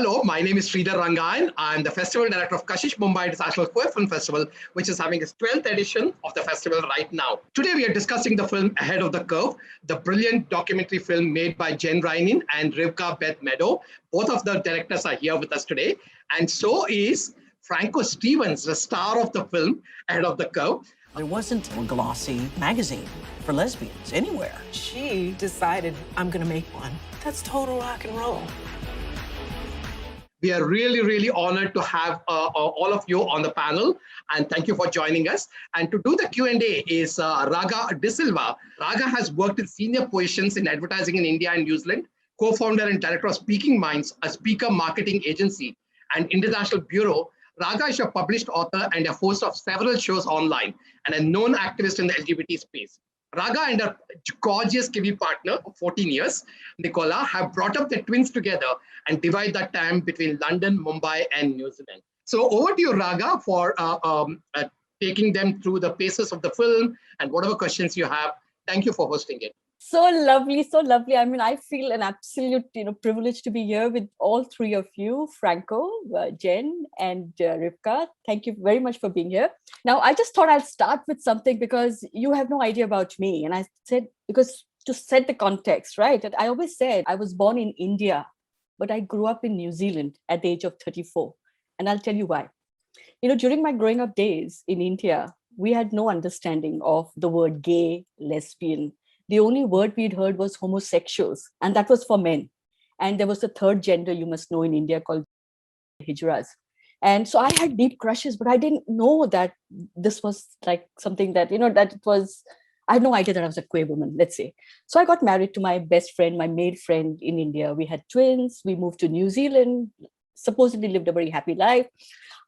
Hello, my name is Sridhar Rangayan. I'm the Festival Director of KASHISH Mumbai International Queer Film Festival, which is having its 12th edition of the festival right now. Today, we are discussing the film Ahead of the Curve, the brilliant documentary film made by Jen RAININ and RIVKAH BETH MEDOW. Both of the directors are here with us today. And so is Franco Stevens, the star of the film Ahead of the Curve. There wasn't a glossy magazine for lesbians anywhere. She decided, I'm gonna make one. That's total rock and roll. We are really, really honored to have all of you on the panel, and thank you for joining us. And to do the Q&A is RAGA D'SILVA. RAGA has worked in senior positions in advertising in India and New Zealand, co-founder and director of Speaking Minds, a speaker marketing agency and international bureau. RAGA is a published author and a host of several shows online, and a known activist in the LGBT space. RAGA and her gorgeous Kiwi partner of 14 years, Nicola, have brought up the twins together and divide that time between London, Mumbai, and New Zealand. So over to you, RAGA, for taking them through the paces of the film and whatever questions you have. Thank you for hosting it. So lovely, so lovely. I mean, I feel an absolute, privilege to be here with all three of you, Franco, Jen, and RIVKAH. Thank you very much for being here. Now, I just thought I'd start with something because you have no idea about me. And I said, because to set the context, right? And I always said I was born in India, but I grew up in New Zealand at the age of 34. And I'll tell you why. During my growing up days in India, we had no understanding of the word gay, lesbian. The only word we'd heard was homosexuals, and that was for men. And there was a third gender you must know in India called hijras. And so I had deep crushes, but I didn't know that this was like something that, that it was, I had no idea that I was a queer woman, let's say. So I got married to my best friend, my male friend in India. We had twins, we moved to New Zealand, supposedly lived a very happy life,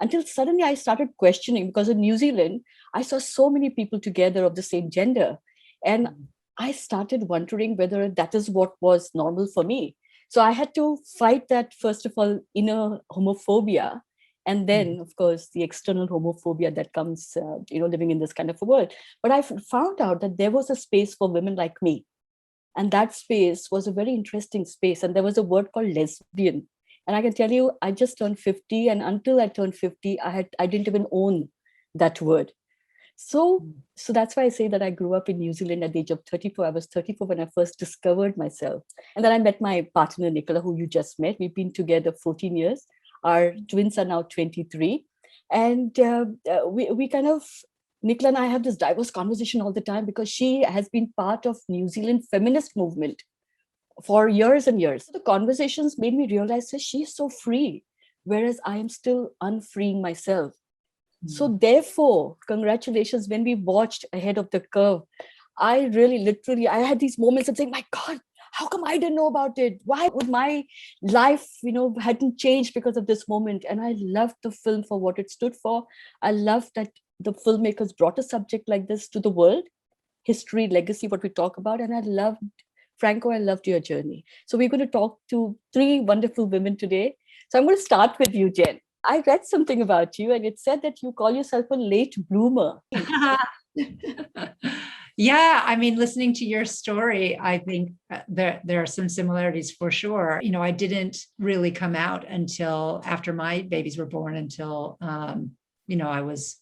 until suddenly I started questioning, because in New Zealand, I saw so many people together of the same gender. And I started wondering whether that is what was normal for me. So I had to fight that, first of all, inner homophobia, and then, of course, the external homophobia that comes, living in this kind of a world. But I found out that there was a space for women like me. And that space was a very interesting space. And there was a word called lesbian. And I can tell you, I just turned 50. And until I turned 50, I didn't even own that word. So that's why I say that I grew up in New Zealand at the age of 34. I was 34 when I first discovered myself. And then I met my partner, Nicola, who you just met. We've been together 14 years. Our twins are now 23. And we kind of, Nicola and I have this diverse conversation all the time because she has been part of New Zealand feminist movement for years and years. The conversations made me realize that she's so free, whereas I am still unfreeing myself. So therefore, congratulations, when we watched Ahead of the Curve, I really literally, I had these moments of saying, my God, how come I didn't know about it? Why would my life, hadn't changed because of this moment? And I loved the film for what it stood for. I loved that the filmmakers brought a subject like this to the world, history, legacy, what we talk about. And I loved, Franco, I loved your journey. So we're going to talk to three wonderful women today. So I'm going to start with you, Jen. I read something about you and it said that you call yourself a late bloomer. Yeah, I mean, listening to your story, I think there are some similarities for sure. I didn't really come out until after my babies were born, until, I was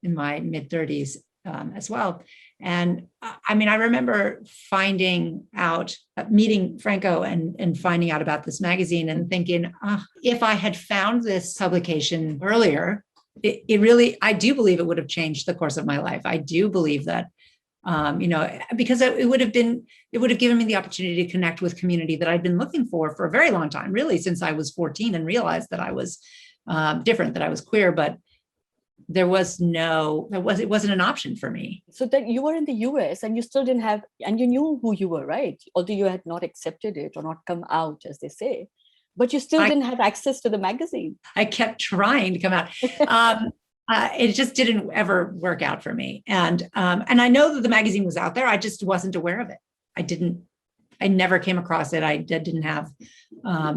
in my mid-30s as well. And I mean, I remember finding out, meeting Franco and finding out about this magazine and thinking, if I had found this publication earlier, it really, I do believe it would have changed the course of my life. I do believe that, because it would have given me the opportunity to connect with community that I'd been looking for a very long time, really since I was 14 and realized that I was different, that I was queer, but it wasn't an option for me. So then you were in the US and you still didn't have, and you knew who you were, right? Although you had not accepted it or not come out, as they say, but you still didn't have access to the magazine. I kept trying to come out. It just didn't ever work out for me. And I know that the magazine was out there. I just wasn't aware of it. I never came across it. I didn't have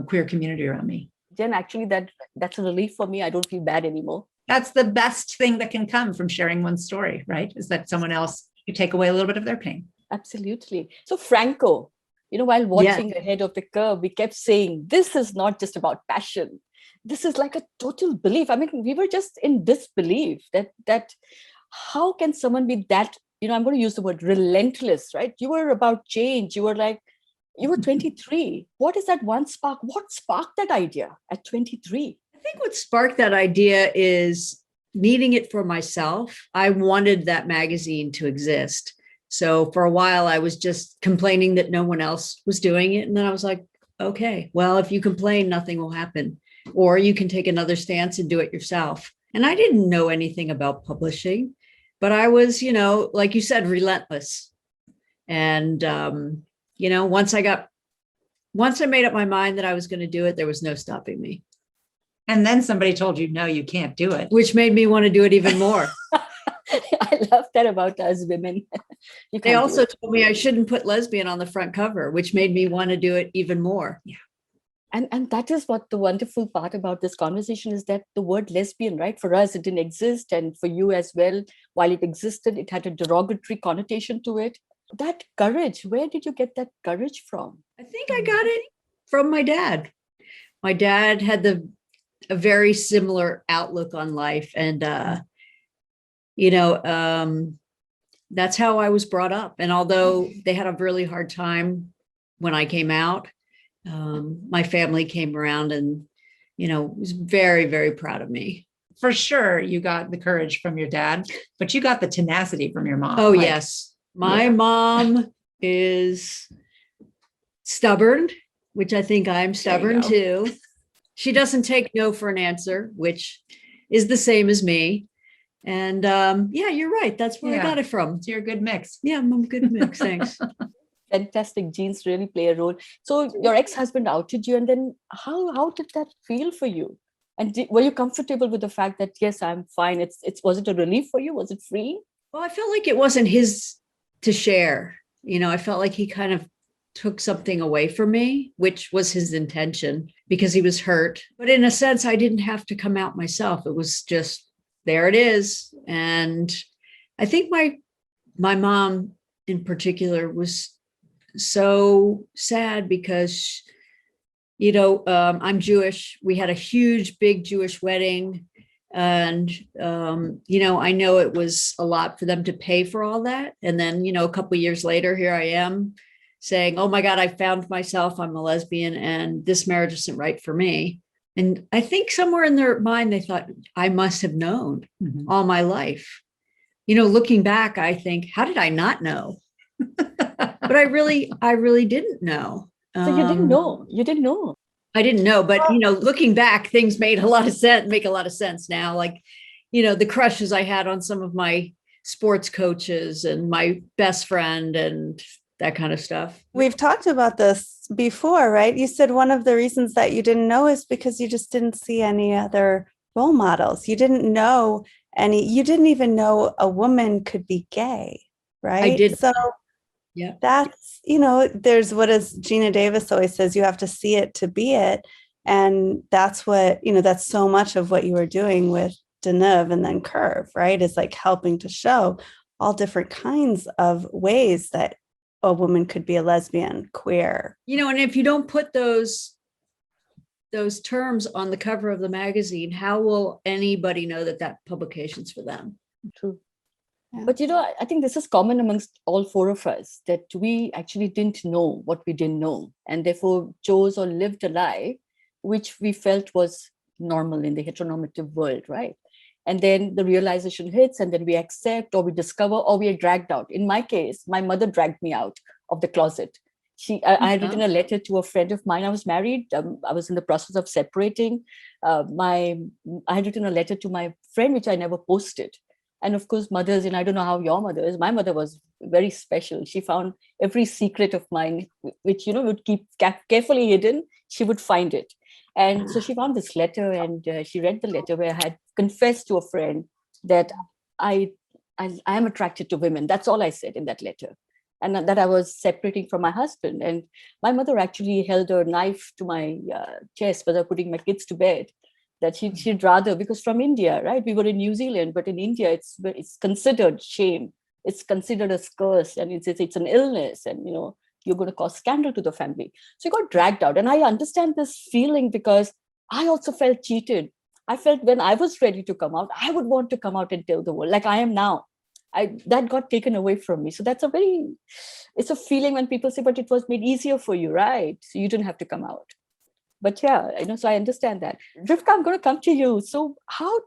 queer community around me. Jen, actually, that's a relief for me. I don't feel bad anymore. That's the best thing that can come from sharing one's story, right? Is that someone else, you take away a little bit of their pain. Absolutely. So Franco, while watching Ahead of the Curve, we kept saying, this is not just about passion. This is like a total belief. I mean, we were just in disbelief that how can someone be that, I'm going to use the word relentless, right? You were about change. You were 23. What is that one spark? What sparked that idea at 23? I think what sparked that idea is needing it for myself. I wanted that magazine to exist. So for a while, I was just complaining that no one else was doing it. And then I was like, okay, well, if you complain, nothing will happen. Or you can take another stance and do it yourself. And I didn't know anything about publishing, but I was, like you said, relentless. And, once I made up my mind that I was going to do it, there was no stopping me. And then somebody told you, no, you can't do it. Which made me want to do it even more. I love that about us women. They also told me I shouldn't put lesbian on the front cover, which made me want to do it even more. Yeah. And that is what the wonderful part about this conversation is, that the word lesbian, right? For us, it didn't exist. And for you as well, while it existed, it had a derogatory connotation to it. That courage, where did you get that courage from? I think I got it from my dad. My dad had a very similar outlook on life. And, that's how I was brought up. And although they had a really hard time when I came out, my family came around and, was very, very proud of me. For sure, you got the courage from your dad, but you got the tenacity from your mom. Oh, yes. My mom is stubborn, which I think I'm stubborn too. She doesn't take no for an answer, which is the same as me. And you're right. That's where I got it from. It's your good mix. Yeah, I'm a good mix. Thanks. Fantastic. Genes really play a role. So your ex-husband outed you, and then how did that feel for you? And were you comfortable with the fact that, yes, I'm fine? Was it a relief for you? Was it free? Well, I felt like it wasn't his to share. I felt like he kind of took something away from me, which was his intention because he was hurt. But in a sense, I didn't have to come out myself. It was just, there it is. And I think my mom in particular was so sad because, I'm Jewish. We had a huge, big Jewish wedding. And, I know it was a lot for them to pay for all that. And then, a couple of years later, here I am saying, oh my God, I found myself, I'm a lesbian and this marriage isn't right for me. And I think somewhere in their mind, they thought I must have known all my life. Looking back, I think, how did I not know? But I really didn't know. So you didn't know. You didn't know. I didn't know, but looking back, things make a lot of sense now. Like, the crushes I had on some of my sports coaches and my best friend and that kind of stuff. We've talked about this before, right? You said one of the reasons that you didn't know is because you just didn't see any other role models. You didn't know you didn't even know a woman could be gay, right? I did. So yeah, that's, there's what is Gina Davis always says, you have to see it to be it. And that's what, that's so much of what you were doing with Deneuve and then Curve, right? Is like helping to show all different kinds of ways that a woman could be a lesbian, queer. And if you don't put those terms on the cover of the magazine, how will anybody know that publication's for them? True. Yeah. But, I think this is common amongst all four of us, that we actually didn't know what we didn't know, and therefore chose or lived a life which we felt was normal in the heteronormative world, right? And then the realization hits, and then we accept, or we discover, or we are dragged out. In my case, my mother dragged me out of the closet. I had written a letter to a friend of mine. I was married. I was in the process of separating. I had written a letter to my friend, which I never posted. And of course, mothers, and I don't know how your mother is. My mother was very special. She found every secret of mine, which, would keep carefully hidden. She would find it. And so she found this letter, and she read the letter where I had confessed to a friend that I am attracted to women. That's all I said in that letter. And that I was separating from my husband. And my mother actually held a knife to my chest when I was putting my kids to bed, that she'd rather, because from India, right? We were in New Zealand, but in India, it's considered shame. It's considered a curse, and it's an illness. And, you're going to cause scandal to the family. So you got dragged out. And I understand this feeling because I also felt cheated. I felt when I was ready to come out, I would want to come out and tell the world like I am now. That got taken away from me. So it's a feeling when people say, but it was made easier for you, right? So you didn't have to come out. But yeah, so I understand that. RIVKAH, I'm going to come to you. So how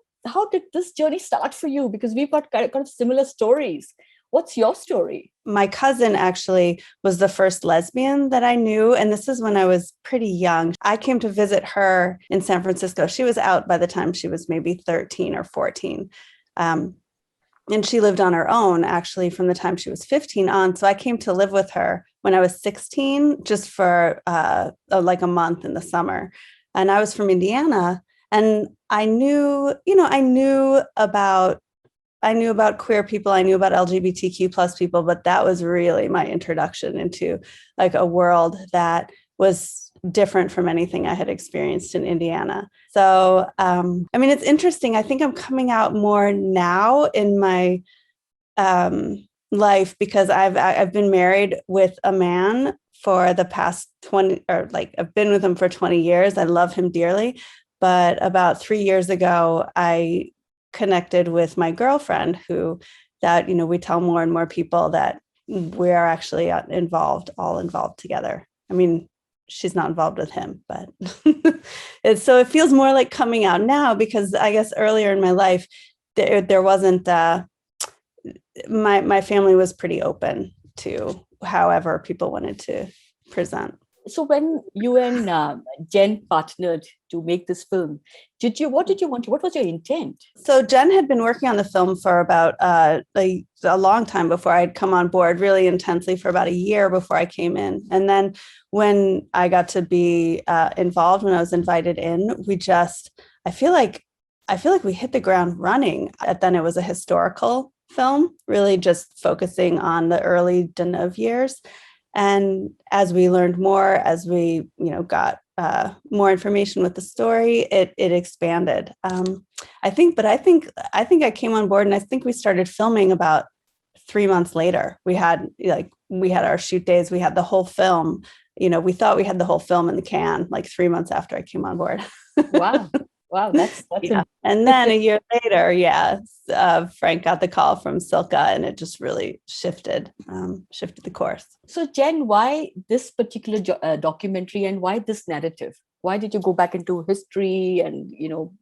did this journey start for you? Because we've got kind of similar stories. What's your story? My cousin actually was the first lesbian that I knew. And this is when I was pretty young. I came to visit her in San Francisco. She was out by the time she was maybe 13 or 14. And she lived on her own, actually, from the time she was 15 on. So I came to live with her when I was 16, just for like a month in the summer. And I was from Indiana. And I knew about queer people. I knew about LGBTQ plus people, but that was really my introduction into like a world that was different from anything I had experienced in Indiana. So, it's interesting. I think I'm coming out more now in my life because I've been married with a man for the past 20, or like I've been with him for 20 years. I love him dearly. But about 3 years ago, I connected with my girlfriend we tell more and more people that we are actually all involved together. She's not involved with him, but so it feels more like coming out now because I guess earlier in my life, there wasn't, my family was pretty open to however people wanted to present. So when you and Jen partnered to make this film, what was your intent? So Jen had been working on the film for about a long time before I'd come on board, really intensely for about a year before I came in. And then when I got to be involved, when I was invited in, I feel like we hit the ground running. And then it was a historical film, really just focusing on the early Deneuve years. And as we learned more, as we, got more information with the story, it expanded. I think I came on board and I think we started filming about 3 months later. We had our shoot days. We had the whole film. We thought we had the whole film in the can like 3 months after I came on board. Wow, that's yeah. And then a year later, Frank got the call from Silka, and it just really shifted the course. So Jen, why this particular documentary and why this narrative? Why did you go back into history and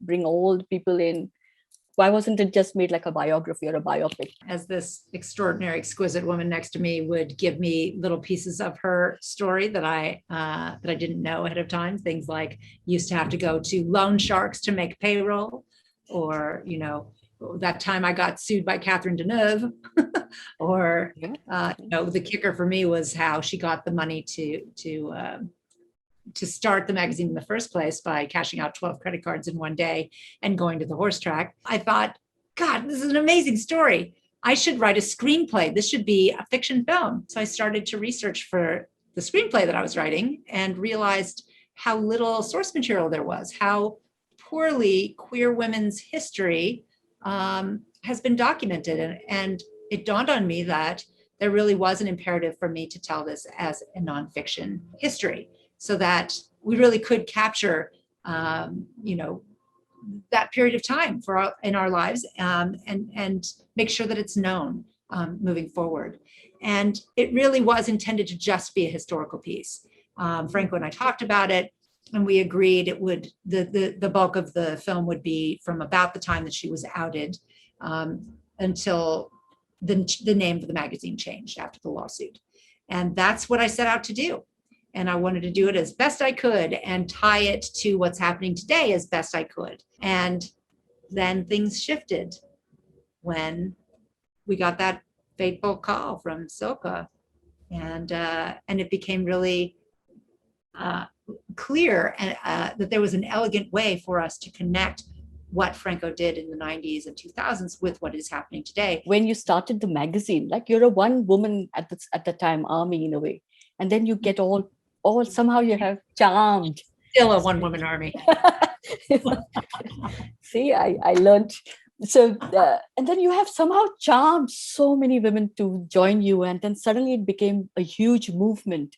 bring old people in? Why wasn't it just made like a biography or a biopic? As this extraordinary, exquisite woman next to me would give me little pieces of her story that I didn't know ahead of time. Things like used to have to go to loan sharks to make payroll, or that time I got sued by Catherine Deneuve, or the kicker for me was how she got the money to start the magazine in the first place by cashing out 12 credit cards in one day and going to the horse track. I thought, God, this is an amazing story. I should write a screenplay. This should be a fiction film. So I started to research for the screenplay that I was writing and realized how little source material there was, how poorly queer women's history has been documented. And it dawned on me that there really was an imperative for me to tell this as a nonfiction history, so that we really could capture, that period of time in our lives, and make sure that it's known moving forward. And it really was intended to just be a historical piece. Franco and I talked about it, and we agreed it would, the bulk of the film would be from about the time that she was outed until the name of the magazine changed after the lawsuit. And that's what I set out to do. And I wanted to do it as best I could and tie it to what's happening today as best I could. And then things shifted when we got that fateful call from Silka. And it became really clear that there was an elegant way for us to connect what Franco did in the 90s and 2000s with what is happening today. When you started the magazine, like you're a one woman at the time army in a way, and then you get all somehow you have charmed. Still a one woman army. See, I learned So, and then you have somehow charmed so many women to join you. And then suddenly it became a huge movement.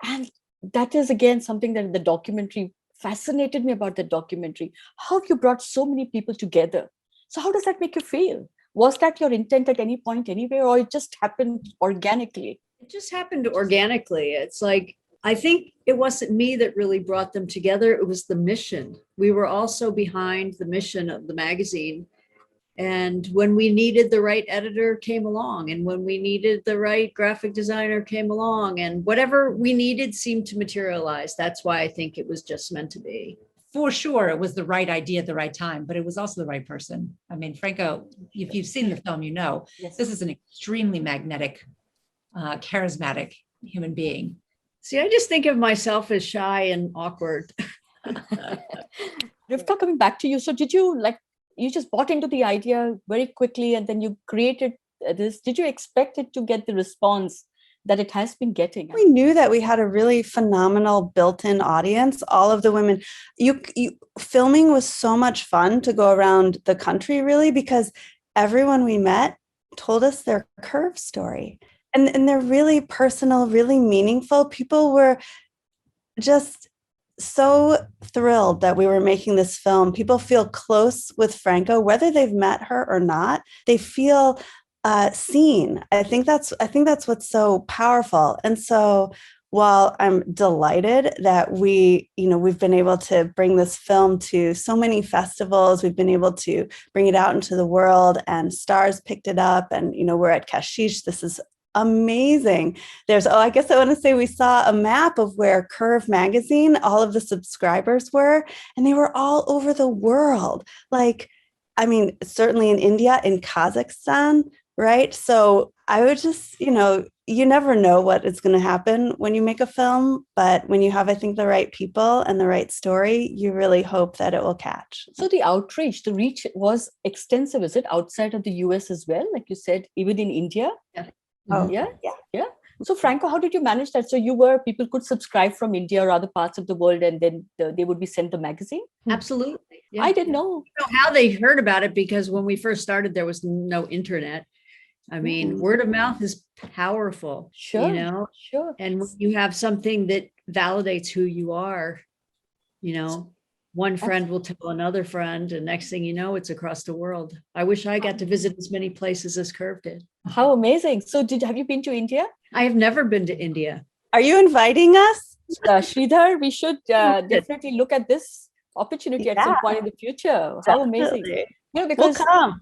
And that is again something that the documentary fascinated me about the documentary, how you brought so many people together. So how does that make you feel? Was that your intent at any point anyway, or it just happened organically? It just happened organically. It's like, I think it wasn't me that really brought them together. It was the mission. We were also behind the mission of the magazine. And when we needed the right editor came along, and when we needed the right graphic designer came along, and whatever we needed seemed to materialize. That's why I think it was just meant to be. For sure, it was the right idea at the right time, but it was also the right person. I mean, Franco, if you've seen the film, you know, Yes. this is an extremely magnetic, charismatic human being. See, I just think of myself as shy and awkward. RIVKAH, coming back to you. So did you you just bought into the idea very quickly and then you created this? Did you expect it to get the response that it has been getting? We knew that we had a really phenomenal built-in audience. All of the women, you filming was so much fun to go around the country, really, because everyone we met told us their curve story. And they're really personal, really meaningful. People were just so thrilled that we were making this film. People feel close with Franco, whether they've met her or not. They feel seen. I think that's what's so powerful. And so while I'm delighted that we've been able to bring this film to so many festivals, we've been able to bring it out into the world, and Stars picked it up, and we're at KASHISH. This is amazing. I guess I want to say we saw a map of where Curve magazine, all of the subscribers were, and they were all over the world. Certainly in India, in Kazakhstan, right? So I would just, you never know what is going to happen when you make a film, but when you have, I think, the right people and the right story, you really hope that it will catch. So the outreach, the reach was extensive. Is it outside of the US as well? Like you said, even in India? Yeah. Oh, yeah. So Franco, how did you manage that? So people could subscribe from India or other parts of the world, and then they would be sent the magazine? Absolutely. Yeah. I didn't know. I don't know how they heard about it, because when we first started, there was no internet. I mean, word of mouth is powerful, Sure. and when you have something that validates who you are, one friend will tell another friend, and next thing you know, it's across the world. I wish I got to visit as many places as Curve did. How amazing. So have you been to India? I have never been to India. Are you inviting us? Sridhar, we should definitely look at this opportunity at some point in the future. How amazing. Because we'll come.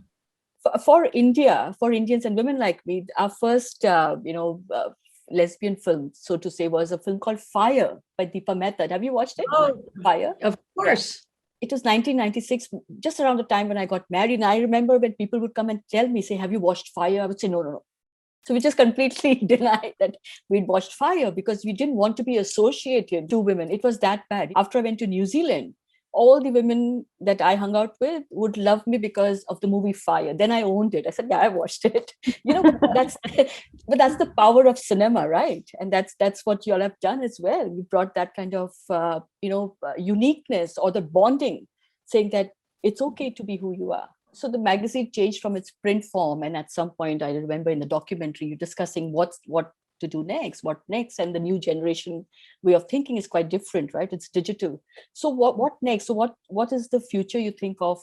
For India, for Indians and women like me, our first, lesbian film, so to say, was a film called Fire by Deepa Mehta. Have you watched it? Oh, Fire. of course. It was 1996, just around the time when I got married. And I remember when people would come and tell me, say, have you watched Fire? I would say, no. So we just completely denied that we'd watched Fire, because we didn't want to be associated to women. It was that bad. After I went to New Zealand, all the women that I hung out with would love me because of the movie Fire. Then I owned it. I said, yeah, I watched it. But that's the power of cinema, right? And that's what you all have done as well. You brought that kind of, uniqueness, or the bonding, saying that it's okay to be who you are. So the magazine changed from its print form. And at some point, I remember in the documentary, you discussing what to do next, what next, and the new generation way of thinking is quite different, right? It's digital. So what next? So what is the future you think of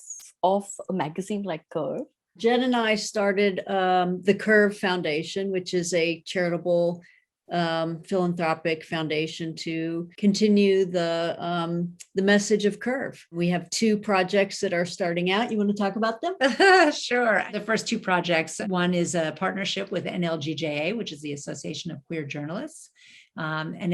a magazine like Curve? Jen and I started the Curve Foundation, which is a charitable philanthropic foundation to continue the message of Curve. We have 2 projects that are starting out. You want to talk about them? Sure. The first 2 projects, one is a partnership with NLGJA, which is the Association of Queer Journalists. And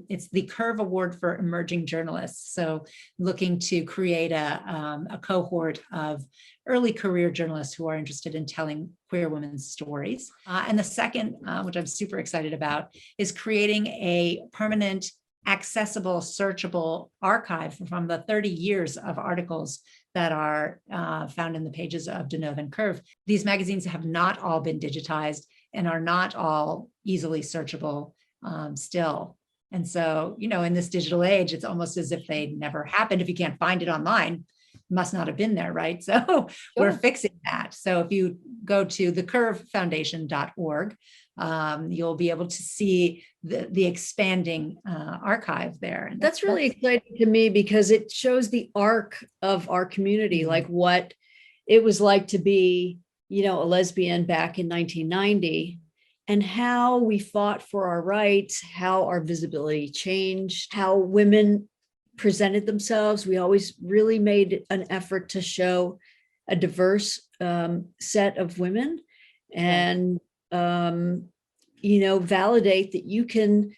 it's the Curve Award for Emerging Journalists. So looking to create a cohort of early career journalists who are interested in telling queer women's stories. And the second, which I'm super excited about, is creating a permanent, accessible, searchable archive from the 30 years of articles that are found in the pages of Deneuve and Curve. These magazines have not all been digitized and are not all easily searchable still. And so, in this digital age, it's almost as if they never happened if you can't find it online. must not have been there, right? So we're fixing that. So if you go to thecurvefoundation.org, you'll be able to see the expanding archive there. And that's really exciting to me because it shows the arc of our community, like what it was like to be, you know, a lesbian back in 1990, and how we fought for our rights, how our visibility changed, how women presented themselves. We always really made an effort to show a diverse set of women, and you know, validate that you can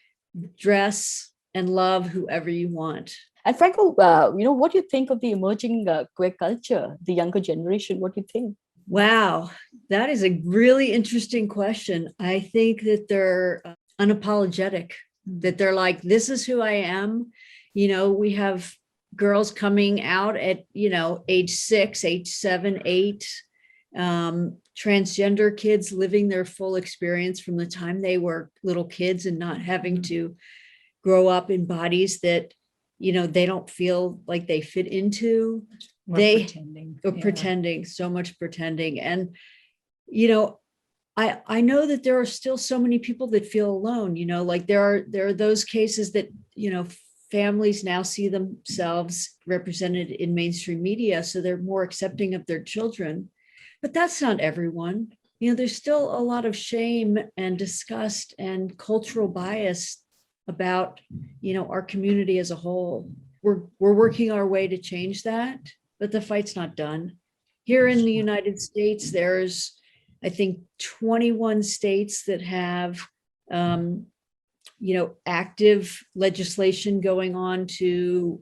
dress and love whoever you want. And Franco, you know, what do you think of the emerging queer culture, the younger generation? What do you think? Wow, that is a really interesting question. I think that they're unapologetic, that they're like, this is who I am. You know, we have girls coming out at, you know, age 6, age 7, 8, transgender kids living their full experience from the time they were little kids and not having to grow up in bodies that, you know, they don't feel like they fit into. Pretending, so much pretending. And, you know, I know that there are still so many people that feel alone, you know, like there are those cases that, you know, families now see themselves represented in mainstream media, so they're more accepting of their children. But that's not everyone. You know, there's still a lot of shame and disgust and cultural bias about, you know, our community as a whole. We're working our way to change that, but the fight's not done. Here in the United States, there's, I think, 21 states that have, you know, active legislation going on to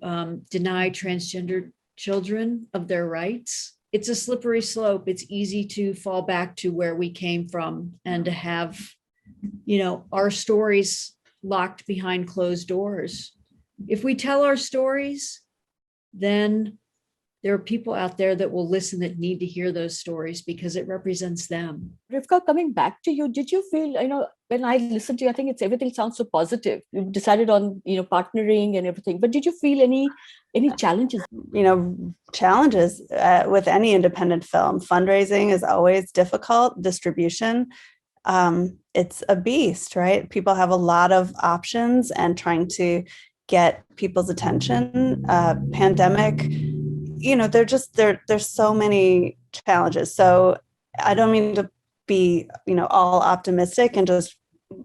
deny transgender children of their rights. It's a slippery slope. It's easy to fall back to where we came from and to have, you know, our stories locked behind closed doors. If we tell our stories, then there are people out there that will listen that need to hear those stories because it represents them. RIVKAH, coming back to you, did you feel, you know, when I listened to you, I think everything sounds so positive. You decided on, you know, partnering and everything, but did you feel any challenges? You know, challenges with any independent film. Fundraising is always difficult. Distribution, it's a beast, right? People have a lot of options, and trying to get people's attention. Pandemic, you know, there's so many challenges. So I don't mean to be, you know, all optimistic and just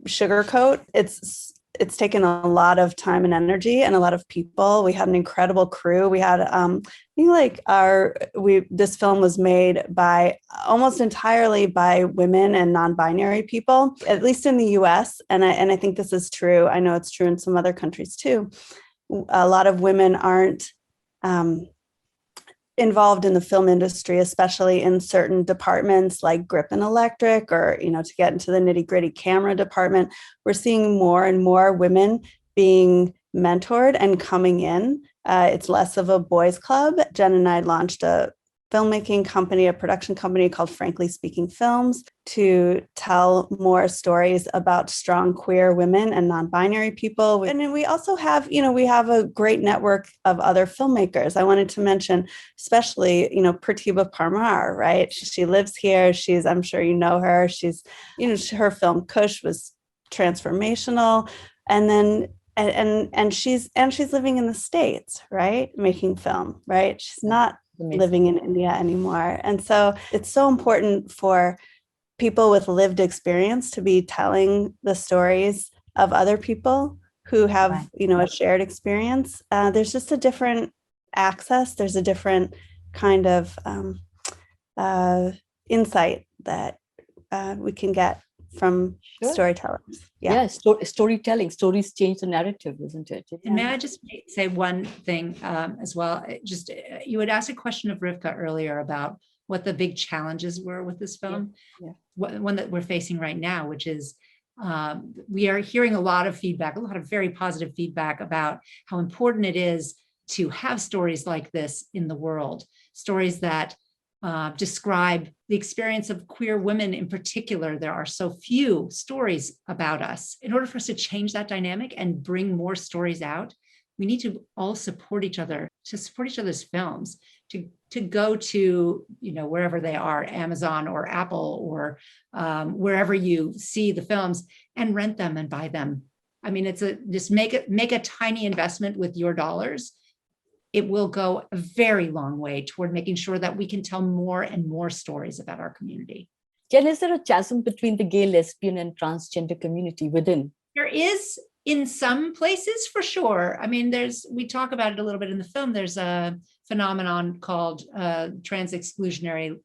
sugarcoat. It's taken a lot of time and energy and a lot of people. We had an incredible crew. We had, I think this film was made by almost entirely by women and non-binary people, at least in the US. And I think this is true. I know it's true in some other countries too. A lot of women aren't involved in the film industry, especially in certain departments like grip and electric, or, you know, to get into the nitty-gritty camera department. We're seeing more and more women being mentored and coming in. It's less of a boys' club. Jen and I launched a filmmaking company, a production company called Frankly Speaking Films, to tell more stories about strong queer women and non-binary people. And then we also have, you know, we have a great network of other filmmakers. I wanted to mention, especially, you know, Pratibha Parmar, right? She lives here. I'm sure you know her. She's, you know, her film Kush was transformational. And then and she's living in the States, right? Making film, right? She's not living in India anymore. And so it's so important for people with lived experience to be telling the stories of other people who have, you know, a shared experience. There's just a different access. There's a different kind of insight that we can get from storytellers. Storytelling. Stories change the narrative, isn't it? And may I just say one thing as well? Just you had asked a question of RIVKAH earlier about what the big challenges were with this film. One that we're facing right now, which is we are hearing a lot of feedback, a lot of very positive feedback about how important it is to have stories like this in the world, stories that describe the experience of queer women in particular. There are so few stories about us. In order for us to change that dynamic and bring more stories out, we need to all support each other, to support each other's films, to go to, wherever they are, Amazon or Apple or wherever you see the films, and rent them and buy them. I mean, just make a tiny investment with your dollars. It will go a very long way toward making sure that we can tell more and more stories about our community. Jen, is there a chasm between the gay, lesbian, and transgender community within? There is in some places, for sure. I mean, we talk about it a little bit in the film. There's a phenomenon called trans exclusionary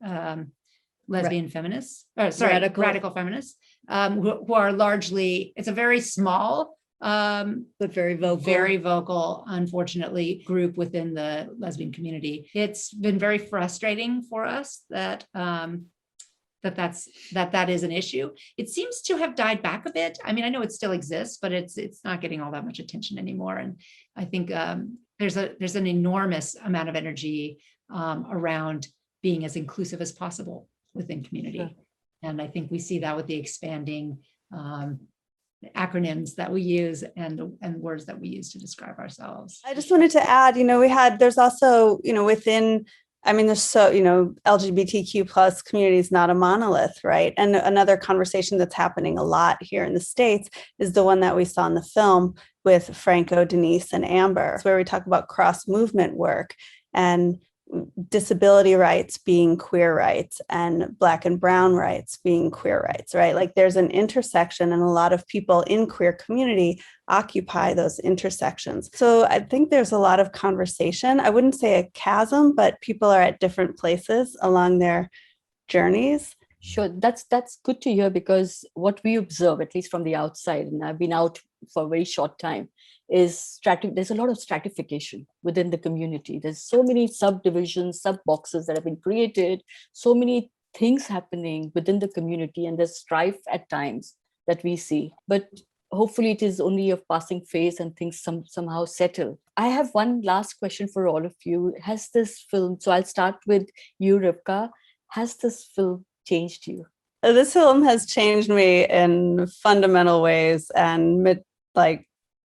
lesbian feminists, radical feminists, who are largely, it's a very small, but very vocal, unfortunately, group within the lesbian community. It's been very frustrating for us that that is an issue. It seems to have died back a bit. I mean, I know it still exists, but it's not getting all that much attention anymore. And I think there's an enormous amount of energy around being as inclusive as possible within community. Sure. And I think we see that with the expanding acronyms that we use and words that we use to describe ourselves. I just wanted to add, there's also, within, there's LGBTQ plus community is not a monolith, right? And another conversation that's happening a lot here in the States is the one that we saw in the film with Franco, Denise, and Amber. It's where we talk about cross movement work and disability rights being queer rights and Black and brown rights being queer rights, right? Like there's an intersection, and a lot of people in queer community occupy those intersections. So I think there's a lot of conversation. I wouldn't say a chasm, but people are at different places along their journeys. Sure, that's good to hear, because what we observe, at least from the outside, and I've been out for a very short time, is there's a lot of stratification within the community. There's so many subdivisions, sub boxes that have been created, so many things happening within the community, and there's strife at times that we see. But hopefully it is only a passing phase and things somehow settle. I have one last question for all of you. Has this film, so I'll start with you, RIVKAH, has this film changed you? This film has changed me in fundamental ways, and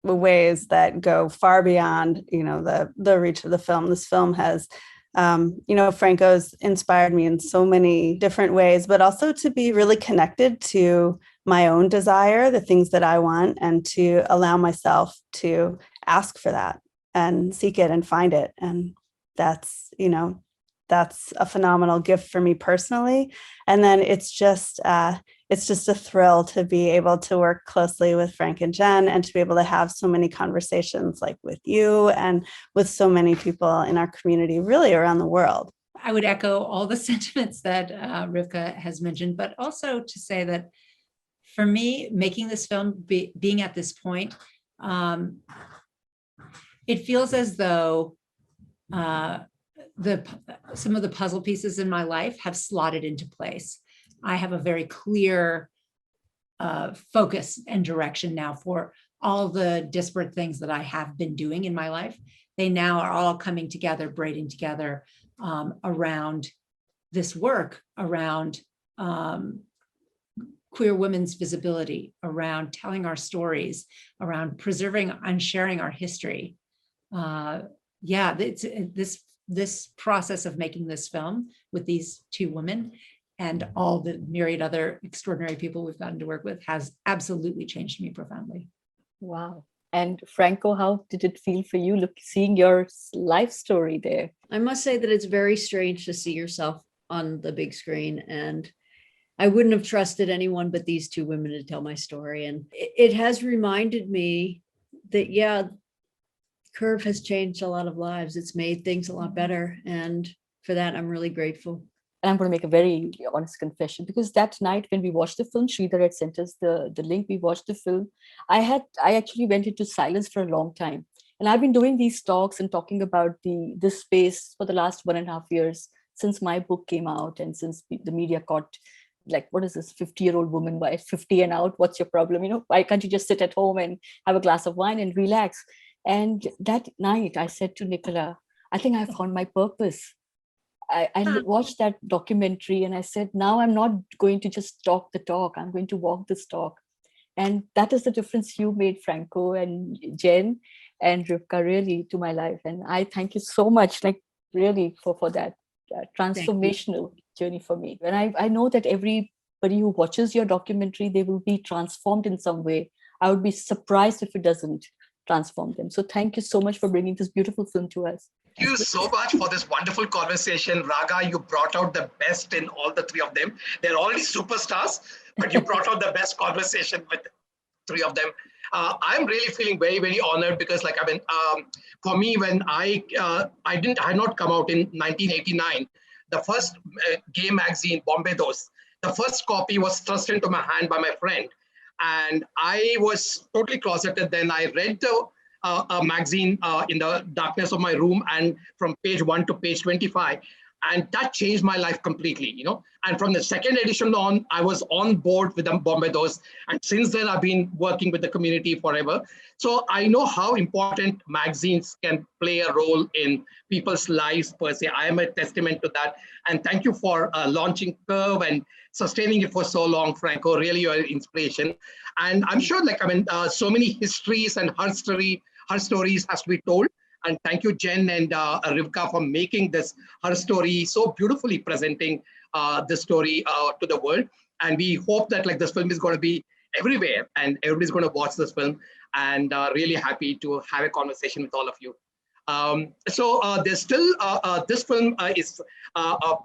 ways that go far beyond, the reach of the film. This film has, Franco's inspired me in so many different ways, but also to be really connected to my own desire, the things that I want, and to allow myself to ask for that and seek it and find it. And that's a phenomenal gift for me personally. And then it's just a thrill to be able to work closely with Frank and Jen, and to be able to have so many conversations like with you and with so many people in our community, really around the world. I would echo all the sentiments that RIVKAH has mentioned, but also to say that for me, making this film, being at this point, it feels as though some of the puzzle pieces in my life have slotted into place. I have a very clear focus and direction now for all the disparate things that I have been doing in my life. They now are all coming together, braiding together around this work, around queer women's visibility, around telling our stories, around preserving and sharing our history. This process of making this film with these two women and all the myriad other extraordinary people we've gotten to work with has absolutely changed me profoundly. Wow. And Franco, how did it feel for you seeing your life story there? I must say that it's very strange to see yourself on the big screen, and I wouldn't have trusted anyone but these two women to tell my story. And it has reminded me that, Curve has changed a lot of lives. It's made things a lot better. And for that, I'm really grateful. And I'm going to make a very honest confession, because that night when we watched the film, Sridhar had sent us the link, we watched the film. I actually went into silence for a long time. And I've been doing these talks and talking about this space for the last 1.5 years, since my book came out and since the media caught, like, what is this 50-year-old woman, by 50 and out? What's your problem? Why can't you just sit at home and have a glass of wine and relax? And that night I said to Nicola, I think I found my purpose. I watched that documentary and I said, now I'm not going to just talk the talk, I'm going to walk this talk. And that is the difference you made, Franco and Jen and RIVKAH, really, to my life. And I thank you so much. Like really for that transformational journey for me. And I know that everybody who watches your documentary, they will be transformed in some way. I would be surprised if it doesn't transform them. So thank you so much for bringing this beautiful film to us. Thank you so much for this wonderful conversation. Raga, you brought out the best in all the three of them. They're already superstars, but you brought out the best conversation with three of them. I'm really feeling very, very honored because, like, I mean, for me, when I had not come out in 1989, the first gay magazine, MEDOW, the first copy was thrust into my hand by my friend. And I was totally closeted then. I read a magazine in the darkness of my room, and from page 1 to page 25. And that changed my life completely, you know. And from the second edition on, I was on board with the MEDOW. And since then, I've been working with the community forever. So I know how important magazines can play a role in people's lives per se. I am a testament to that. And thank you for launching Curve and sustaining it for so long, Franco. Really, you're an inspiration. And I'm sure, like, I mean, so many histories and her stories has to be told. And thank you, Jen and RIVKAH, for making this her story so beautifully, presenting this story to the world. And we hope that, like, this film is going to be everywhere and everybody's going to watch this film. And really happy to have a conversation with all of you. So there's still this film is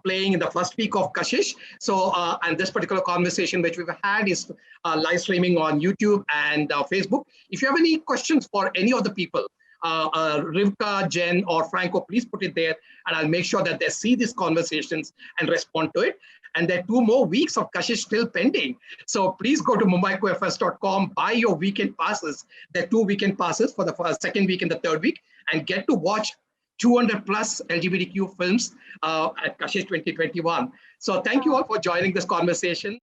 playing in the first week of KASHISH. So and this particular conversation which we've had is live streaming on YouTube and Facebook. If you have any questions for any of the people, RIVKAH, Jen, or Franco, please put it there, and I'll make sure that they see these conversations and respond to it. And there are 2 more weeks of Kashish still pending. So please go to MumbaiCoFS.com, buy your weekend passes. There are 2 weekend passes for the second week and the third week, and get to watch 200 plus LGBTQ films at Kashish 2021. So thank you all for joining this conversation.